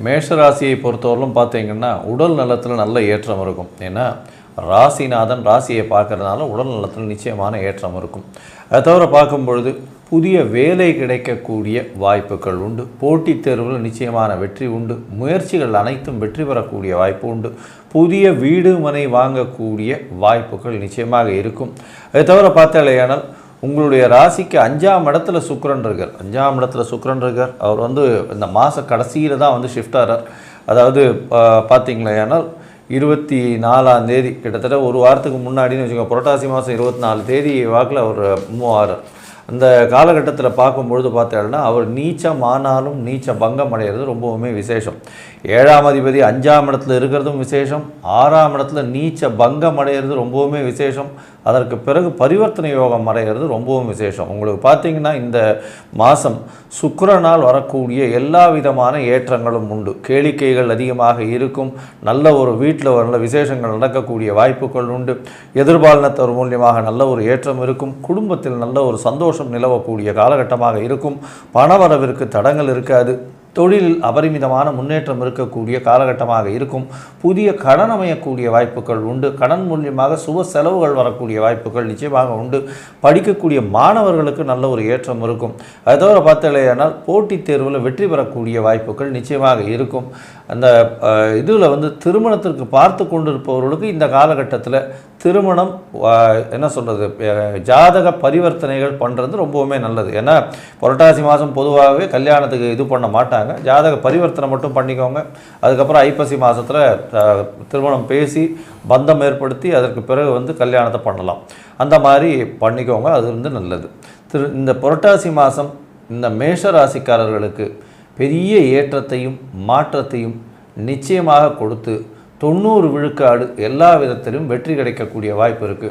மேஷராசியை பொறுத்தவரையிலும் பார்த்தீங்கன்னா உடல் நலத்தில் நல்ல ஏற்றம் இருக்கும். ஏன்னா ராசிநாதன் ராசியை பார்க்கறதுனால உடல் நலத்தில் நிச்சயமான ஏற்றம் இருக்கும். அதை தவிர பார்க்கும்பொழுது புதிய வேலை கிடைக்கக்கூடிய வாய்ப்புகள் உண்டு. போட்டித் தேர்வில் நிச்சயமான வெற்றி உண்டு. முயற்சிகள் அனைத்தும் வெற்றி பெறக்கூடிய வாய்ப்பு உண்டு. புதிய வீடு மனை வாங்கக்கூடிய வாய்ப்புகள் நிச்சயமாக இருக்கும். அதை தவிர பார்த்தாலேயானால் உங்களுடைய ராசிக்கு 5ஆம் இடத்துல சுக்கிரன் இருக்கார். 5ஆம் இடத்துல சுக்கிரன் இருக்கார். அவர் இந்த மாத கடைசியில் தான் ஷிஃப்ட் ஆகிறார். அதாவது பார்த்தீங்களேனால் 24ஆம் தேதி, கிட்டத்தட்ட ஒரு வாரத்துக்கு முன்னாடின்னு வச்சுக்கோங்க, புரட்டாசி மாதம் 24 தேதி வாக்கில் அவர் மூவ் ஆகிறார். அந்த காலகட்டத்தில் பார்க்கும்பொழுது பார்த்தீங்கன்னா அவர் நீச்சம் ஆனாலும் நீச்ச பங்கம் அடைகிறது ரொம்பவுமே விசேஷம். 7ஆம் அதிபதி 5ஆம் இடத்துல இருக்கிறதும் விசேஷம். 6ஆம் இடத்துல நீச்ச பங்கம் அடைகிறது ரொம்பவுமே விசேஷம். அதற்கு பிறகு பரிவர்த்தனை யோகம் அடைகிறது ரொம்பவும் விசேஷம். உங்களுக்கு பார்த்தீங்கன்னா இந்த மாதம் சுக்கிரனால் வரக்கூடிய எல்லா விதமான ஏற்றங்களும் உண்டு. கேளிக்கைகள் அதிகமாக இருக்கும். நல்ல ஒரு வீட்டில் நல்ல விசேஷங்கள் நடக்கக்கூடிய வாய்ப்புகள் உண்டு. எதிர்பாலினத்தவர் மூலியமாக நல்ல ஒரு ஏற்றம் இருக்கும். குடும்பத்தில் நல்ல ஒரு சந்தோஷம் நிலவக்கூடிய காலகட்டமாக இருக்கும். பணவரவிற்கு தடங்கள் இருக்காது. தொழிலில் அபரிமிதமான முன்னேற்றம் இருக்கக்கூடிய காலகட்டமாக இருக்கும். புதிய கடன் அமையக்கூடிய வாய்ப்புகள் உண்டு. கடன் மூலியமாக சுப செலவுகள் வரக்கூடிய வாய்ப்புகள் நிச்சயமாக உண்டு. படிக்கக்கூடிய மாணவர்களுக்கு நல்ல ஒரு ஏற்றம் இருக்கும். அதை தவிர பார்த்தாலேயானால் போட்டித் தேர்வில் வெற்றி பெறக்கூடிய வாய்ப்புகள் நிச்சயமாக இருக்கும். அந்த இதில் திருமணத்திற்கு பார்த்து கொண்டிருப்பவர்களுக்கு இந்த காலகட்டத்தில் திருமணம் என்ன சொல்கிறது, ஜாதக பரிவர்த்தனைகள் பண்ணுறது ரொம்பவுமே நல்லது. ஏன்னா புரட்டாசி மாதம் பொதுவாகவே கல்யாணத்துக்கு இது பண்ண மாட்டாங்க. ஜாதக பரிவர்த்தனை மட்டும் பண்ணிக்கோங்க. அதுக்கப்புறம் ஐப்பசி மாதத்தில் திருமணம் பேசி பந்தம் ஏற்படுத்தி அதற்கு பிறகு கல்யாணத்தை பண்ணலாம். அந்த மாதிரி பண்ணிக்கோங்க. அது நல்லது. இந்த புரட்டாசி மாதம் இந்த மேஷ ராசிக்காரர்களுக்கு பெரிய ஏற்றத்தையும் மாற்றத்தையும் நிச்சயமாக கொடுத்து 90 விழுக்காடு எல்லா விதத்திலும் வெற்றி கிடைக்கக்கூடிய வாய்ப்பு இருக்குது.